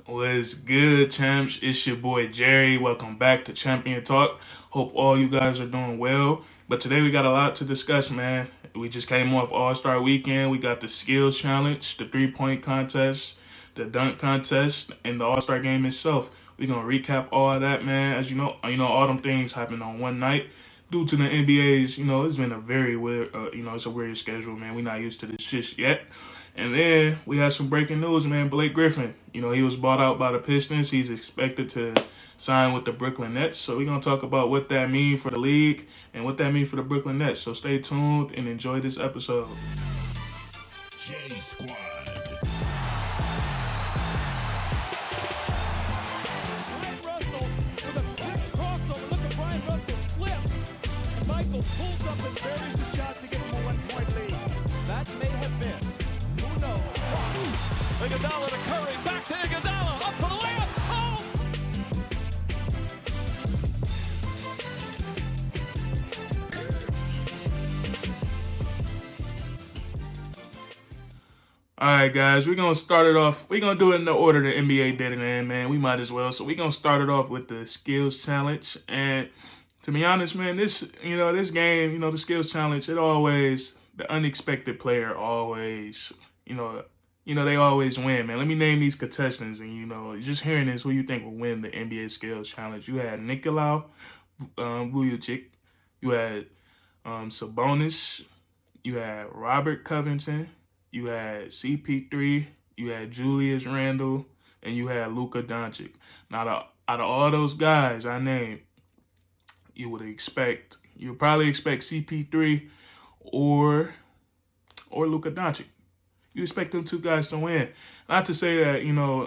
What's good, champs? It's your boy Jerry. Welcome back to Champion Talk. Hope all you guys are doing well. But today we got a lot to discuss, man. We just came off All-Star Weekend. We got the skills challenge, the three-point contest, the dunk contest, and the All-Star game itself. We're gonna recap all of that, man. As you know, all them things happened on one night. Due to the NBA's, it's been a very weird, it's a weird schedule, man. We're not used to this just yet. And then we had some breaking news, man. Blake Griffin, he was bought out by the Pistons. He's expected to sign with the Brooklyn Nets. So we're going to talk about what that means for the league and what that means for the Brooklyn Nets. So stay tuned and enjoy this episode. J Squad. Brian Russell with a quick crossover. Look at Brian Russell slips. And Michael pulls up and buries the shot to get him a 1-point lead. That may have been. Who knows? Iguodala to Curry. Back to Iguodala. Up for the layup. Oh! All right, guys, we're going to start it off. We're going to do it in the order the NBA did it in, man. We might as well. So we're going to start it off with the skills challenge. And to be honest, man, this game, the skills challenge, the unexpected player always, they always win, man. Let me name these contestants, and, just hearing this, who you think will win the NBA skills challenge? You had Nikola Vujovic, you had Sabonis, you had Robert Covington, you had CP3, you had Julius Randle, and you had Luka Doncic. Now, out of all those guys I named, you would probably expect CP3 or Luka Doncic. You expect them two guys to win. Not to say that,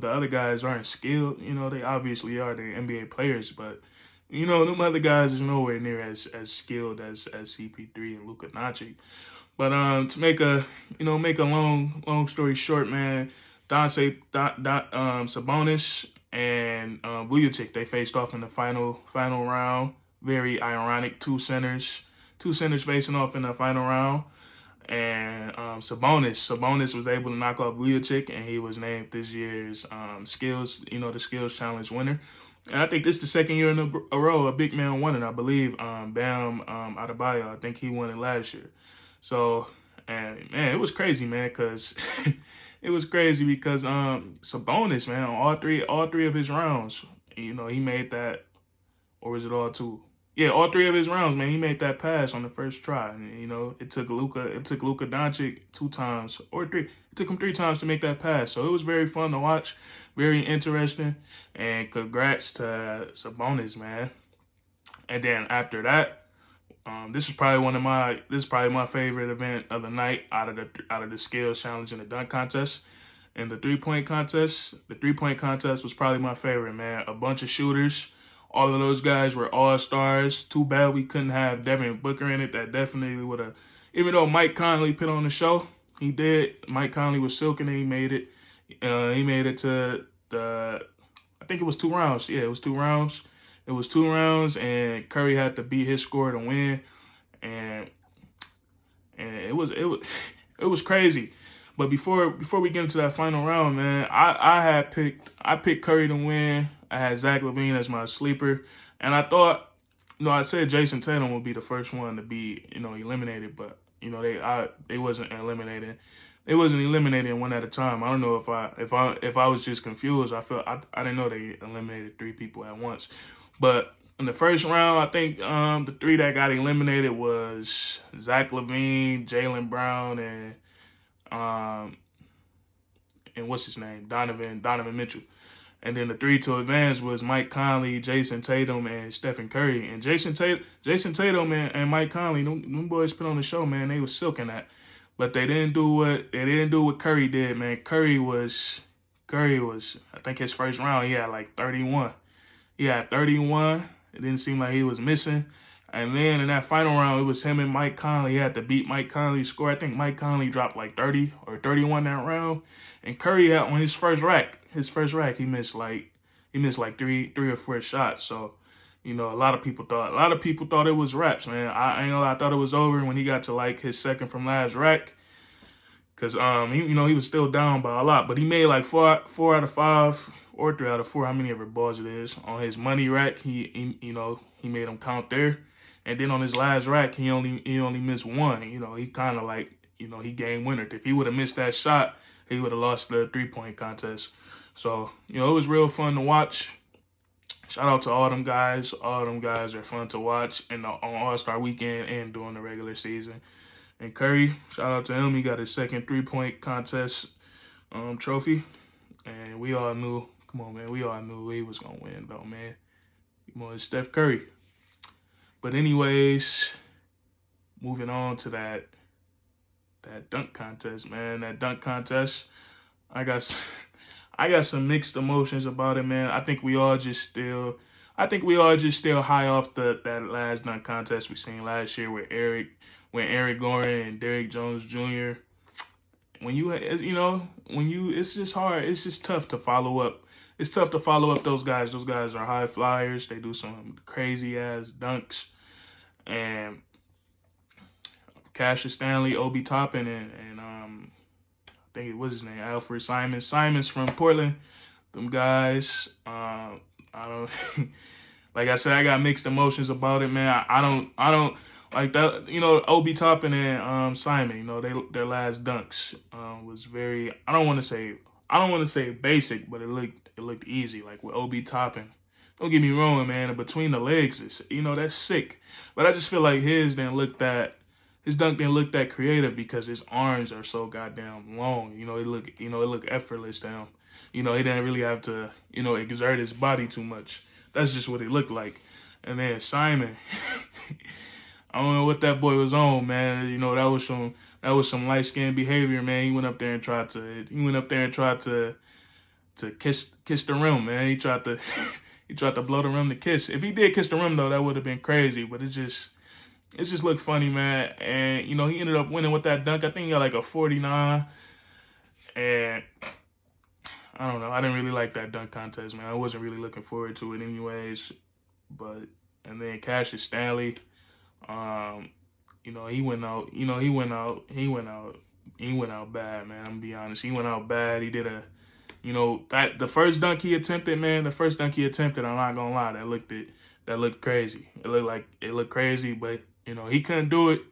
the other guys aren't skilled. They obviously are. They're NBA players. But, them other guys is nowhere near as skilled as CP3 and Luka Doncic. But to make a long story short, man, Sabonis and Vujovic, they faced off in the final round. Very ironic, two centers facing off in the final round. And Sabonis was able to knock off Vujovic, and he was named this year's the skills challenge winner. And I think this is the second year in a row a big man won it. I believe Bam Adebayo, I think he won it last year. So, and man, it was crazy, man, because Sabonis, man, on all three of his rounds, he made that, or is it all two? Yeah, all three of his rounds, man, he made that pass on the first try. And, it took Luka Doncic it took him three times to make that pass. So it was very fun to watch, very interesting, and congrats to Sabonis, man. And then after that, this is probably my favorite event of the night out of the skills challenge and the dunk contest. And the 3-point contest. The 3-point contest was probably my favorite, man. A bunch of shooters. All of those guys were all-stars. Too bad we couldn't have Devin Booker in it. That definitely would have, even though Mike Conley put on the show, he did. Mike Conley was silking and he made it. He made it to I think it was 2 rounds. Yeah, it was 2 rounds. It was 2 rounds, and Curry had to beat his score to win. And it was crazy. But before we get into that final round, man, I picked Curry to win. I had Zach LaVine as my sleeper, and I thought, I said Jason Tatum would be the first one to be, eliminated, but they wasn't eliminated. They wasn't eliminated one at a time. I don't know if I was just confused. I didn't know they eliminated 3 people at once. But in the first round, I think the 3 that got eliminated was Zach LaVine, Jaylen Brown, and what's his name, Donovan Mitchell. And then the 3 to advance was Mike Conley, Jason Tatum, and Stephen Curry. And Jason Tatum and Mike Conley, them boys put on the show, man. They was silking that, but they didn't do what Curry did, man. Curry was, I think his first round he had like 31. He had 31. It didn't seem like he was missing. And then in that final round, it was him and Mike Conley. He had to beat Mike Conley's score. I think Mike Conley dropped like 30 or 31 that round. And Curry had on his first rack, he missed like 3 or 4 shots. So, a lot of people thought it was wraps, man. I ain't gonna lie, I thought it was over when he got to like his second from last rack. Cause he was still down by a lot, but he made like four out of five or 3 out of 4, how many ever balls it is, on his money rack. He made him count there, and then on his last rack he only missed one. He kind of like he game winner. If he would have missed that shot, he would have lost the 3-point contest. So it was real fun to watch. Shout out to all them guys. All them guys are fun to watch on All-Star Weekend and during the regular season. And Curry, shout out to him. He got his second 3-point contest trophy. And we all knew, come on, man, we all knew he was going to win, though, man. Come on, it's Steph Curry. But anyways, moving on to that dunk contest, man. That dunk contest, I got some mixed emotions about it, man. I think we all just still high off that last dunk contest we seen last year with Eric Gordon and Derrick Jones Jr. It's just hard. It's just tough to follow up. It's tough to follow up those guys. Those guys are high flyers. They do some crazy ass dunks. And Cassius Stanley, Obi Toppin, and I think it was his name, Alfred Simons. Simons from Portland. Them guys. I don't. Like I said, I got mixed emotions about it, man. I don't like that. Obi Toppin and Simon. Their last dunks was very. I don't want to say basic, but it looked easy. Like with Obi Toppin. Don't get me wrong, man. Between the legs, that's sick. But I just feel like his dunk didn't look that creative because his arms are so goddamn long. It looked effortless to him. He didn't really have to, exert his body too much. That's just what it looked like. And then Simon, I don't know what that boy was on, man. That was some light skinned behavior, man. He went up there and tried to kiss the rim, man. He tried to blow the rim to kiss. If he did kiss the rim though, that would have been crazy. But it just looked funny, man. And he ended up winning with that dunk. I think he got like a 49. And I don't know. I didn't really like that dunk contest, man. I wasn't really looking forward to it anyways. And then Cassius Stanley, he went out. He went out bad, man. I'm gonna be honest. He went out bad. He did the first dunk he attempted, man. The first dunk he attempted, I'm not gonna lie, that looked crazy. It looked crazy, but he couldn't do it.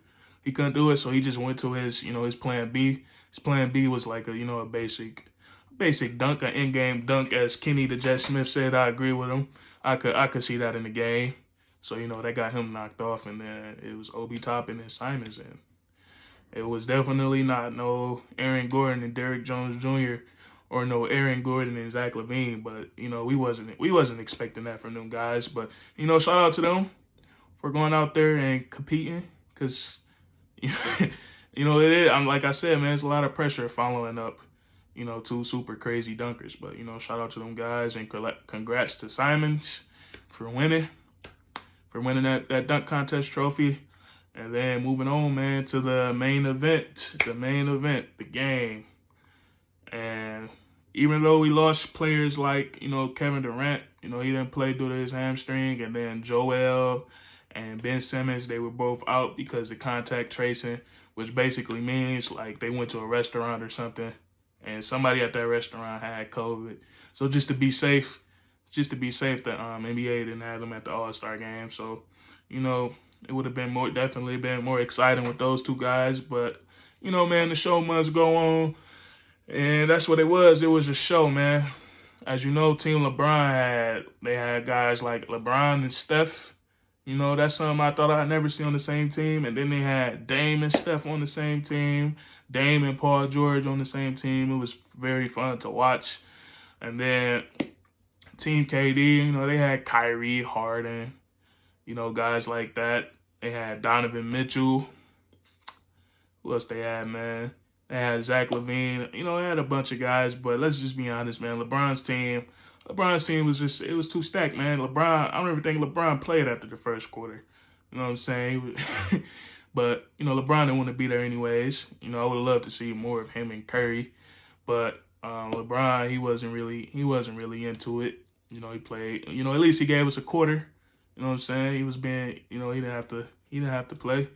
He couldn't do it, so he just went to his plan B. His plan B was like a basic dunk, an in-game dunk, as Kenny the Jet Smith said. I agree with him. I could see that in the game. So that got him knocked off, and then it was Obi Toppin and Simons, and it was definitely not no Aaron Gordon and Derrick Jones Jr. or no Aaron Gordon and Zach LaVine, but we wasn't expecting that from them guys. But shout out to them for going out there and competing, because it is. I'm like I said, man, it's a lot of pressure following up, two super crazy dunkers. But shout out to them guys, and congrats to Simons for winning that dunk contest trophy. And then moving on, man, to the main event, the game. And even though we lost players like, Kevin Durant, he didn't play due to his hamstring, and then Joel and Ben Simmons, they were both out because of contact tracing, which basically means like they went to a restaurant or something and somebody at that restaurant had COVID. So just to be safe, the NBA didn't have them at the All-Star game. So, it would have been definitely more exciting with those two guys. But, man, the show must go on. And that's what it was. It was a show, man. As you know, Team LeBron had guys like LeBron and Steph. That's something I thought I'd never see on the same team. And then they had Dame and Steph on the same team. Dame and Paul George on the same team. It was very fun to watch. And then Team KD, they had Kyrie, Harden, guys like that. They had Donovan Mitchell. Who else they had, man? They had Zach LaVine. They had a bunch of guys, but let's just be honest, man. LeBron's team was it was too stacked, man. I don't even think LeBron played after the first quarter. You know what I'm saying? But, LeBron didn't want to be there anyways. I would have loved to see more of him and Curry. But LeBron, he wasn't really into it. He played, at least he gave us a quarter. You know what I'm saying? He was being, he didn't have to play.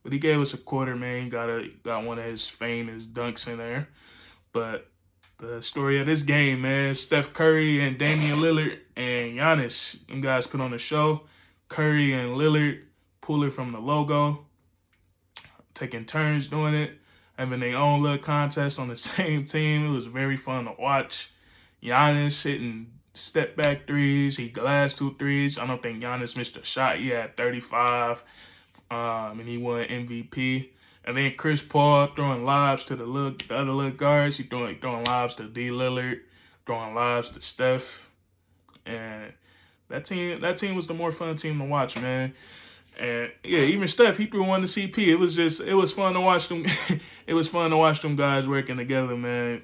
But he gave us a quarter, man. He got one of his famous dunks in there. But the story of this game, man, Steph Curry and Damian Lillard and Giannis, them guys put on the show. Curry and Lillard pull it from the logo, taking turns doing it, having their own little contest on the same team. It was very fun to watch. Giannis hitting step back threes. He glassed 2 threes. I don't think Giannis missed a shot. He had 35, and he won MVP. And then Chris Paul throwing lobs to the other little guards. He throwing lobs to D Lillard, throwing lobs to Steph, and that team was the more fun team to watch, man. And yeah, even Steph, he threw one to CP. It was fun to watch them. It was fun to watch them guys working together, man,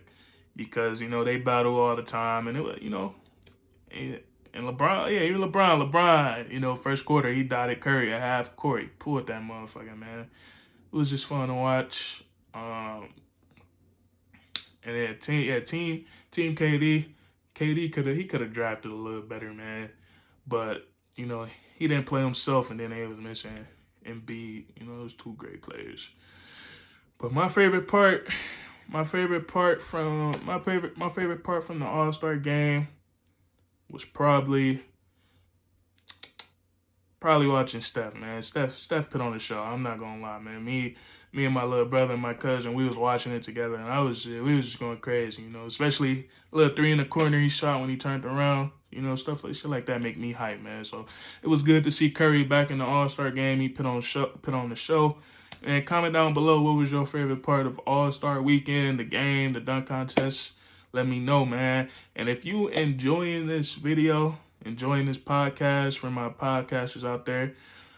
because they battle all the time, and it was and LeBron, yeah, even LeBron, first quarter he dotted Curry at half court, he pulled that motherfucker, man. It was just fun to watch. And then team KD could have drafted a little better, man. But he didn't play himself, and then they was missing Embiid. Those 2 great players. But my favorite part from the All-Star game was probably watching Steph, man. Steph put on the show. I'm not gonna lie, man. Me and my little brother and my cousin, we was watching it together, and we was just going crazy, Especially a little 3 in the corner he shot when he turned around, shit like that make me hype, man. So it was good to see Curry back in the All-Star game. He put on the show. And comment down below, what was your favorite part of All-Star weekend, the game, the dunk contest? Let me know, man. And if you enjoying this video, enjoying this podcast, for my podcasters out there,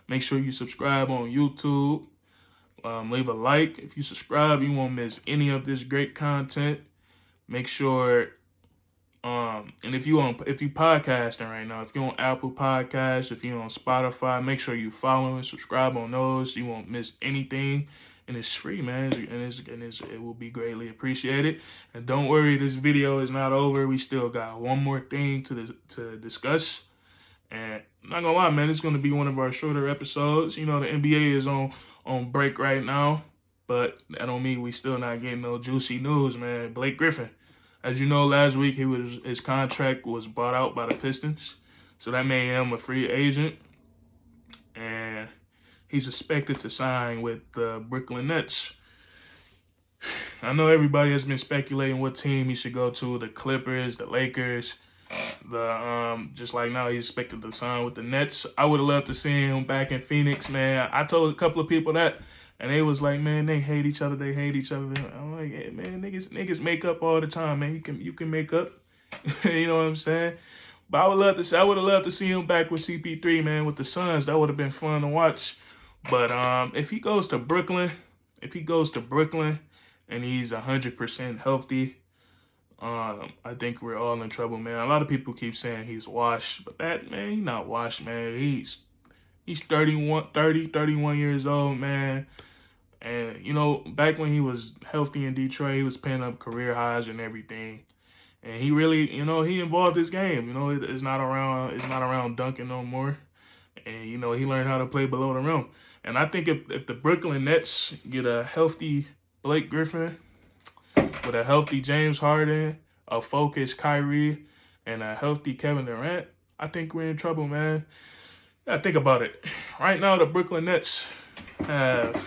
make sure you subscribe on YouTube. Leave a like. If you subscribe, you won't miss any of this great content. Make sure, and if you podcasting right now, if you're on Apple Podcasts, if you're on Spotify, make sure you follow and subscribe on those. You won't miss anything, and it's free, man. And it will be greatly appreciated. And don't worry, this video is not over. We still got one more thing to discuss. And I'm not gonna lie, man, it's gonna be one of our shorter episodes. The NBA is on break right now, but that don't mean we still not getting no juicy news, man. Blake Griffin, as you know, last week his contract was bought out by the Pistons, so that made him a free agent, and he's expected to sign with the Brooklyn Nets. I know everybody has been speculating what team he should go to: the Clippers, the Lakers. Just like now, he's expected to sign with the Nets. I would have loved to see him back in Phoenix, man. I told a couple of people that, and they was like, man, they hate each other. I'm like, hey, man, niggas make up all the time, man. You can make up. You know what I'm saying? But I would have loved to see him back with CP3, man, with the Suns. That would have been fun to watch. But if he goes to Brooklyn, and he's 100% healthy, I think we're all in trouble, man. A lot of people keep saying he's washed, but he's not washed, man. He's 31 years old, man. And, back when he was healthy in Detroit, he was putting up career highs and everything. And he really, he involved his game. It's not around dunking no more. And, he learned how to play below the rim. And I think if the Brooklyn Nets get a healthy Blake Griffin, with a healthy James Harden, a focused Kyrie, and a healthy Kevin Durant, I think we're in trouble, man. Yeah, think about it. Right now, the Brooklyn Nets have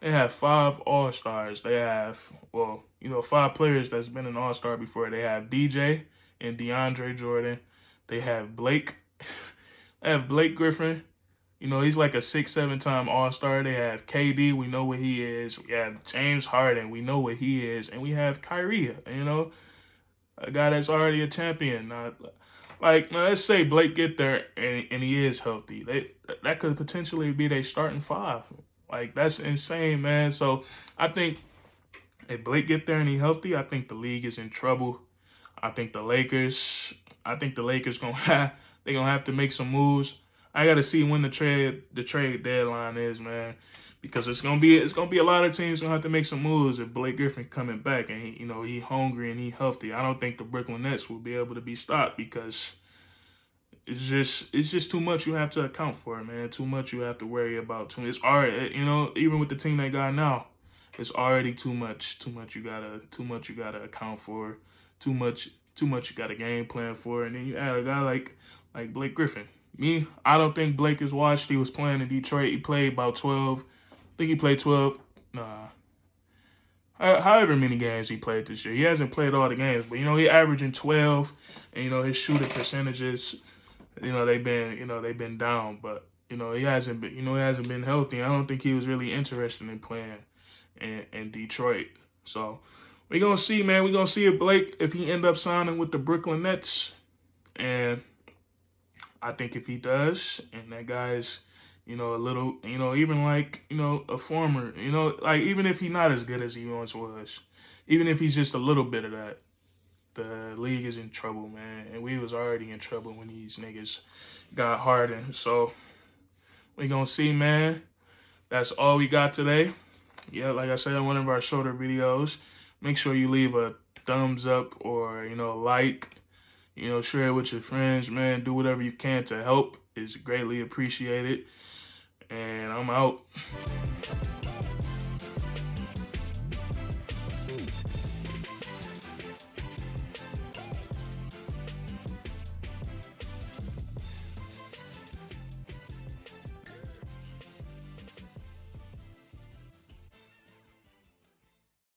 5 All-Stars. They have, 5 players that's been an All-Star before. They have DJ and DeAndre Jordan. They have Blake. They have Blake Griffin. He's like a 6-7 time All-Star. They have KD, we know what he is. We have James Harden, we know what he is. And we have Kyrie, a guy that's already a champion. Let's say Blake get there and he is healthy. That could potentially be their starting 5. That's insane, man. So I think if Blake get there and he healthy, I think the league is in trouble. I think the Lakers gonna have to make some moves. I gotta see when the trade deadline is, man, because it's gonna be a lot of teams gonna have to make some moves if Blake Griffin coming back and he hungry and he healthy. I don't think the Brooklyn Nets will be able to be stopped because it's just too much you have to account for, man. Too much you have to worry about. It's already, even with the team they got now, it's already too much. Too much you gotta account for. Too much you got a game plan for, and then you add a guy like Blake Griffin. I don't think Blake is washed. He was playing in Detroit. He played about 12. I think he played 12. Nah. However many games he played this year. He hasn't played all the games, but he averaging 12, and his shooting percentages, they've been down, but he hasn't been healthy. I don't think he was really interested in playing in Detroit. So we're gonna see, man. We're gonna see if he end up signing with the Brooklyn Nets, and I think if he does, and that guy's a little, even like, a former, like even if he's not as good as he once was, even if he's just a little bit of that, the league is in trouble, man. And we was already in trouble when these niggas got Harden. So we gonna see, man. That's all we got today. Yeah, like I said, one of our shorter videos. Make sure you leave a thumbs up or, like, share it with your friends, man. Do whatever you can to help. It's greatly appreciated. And I'm out.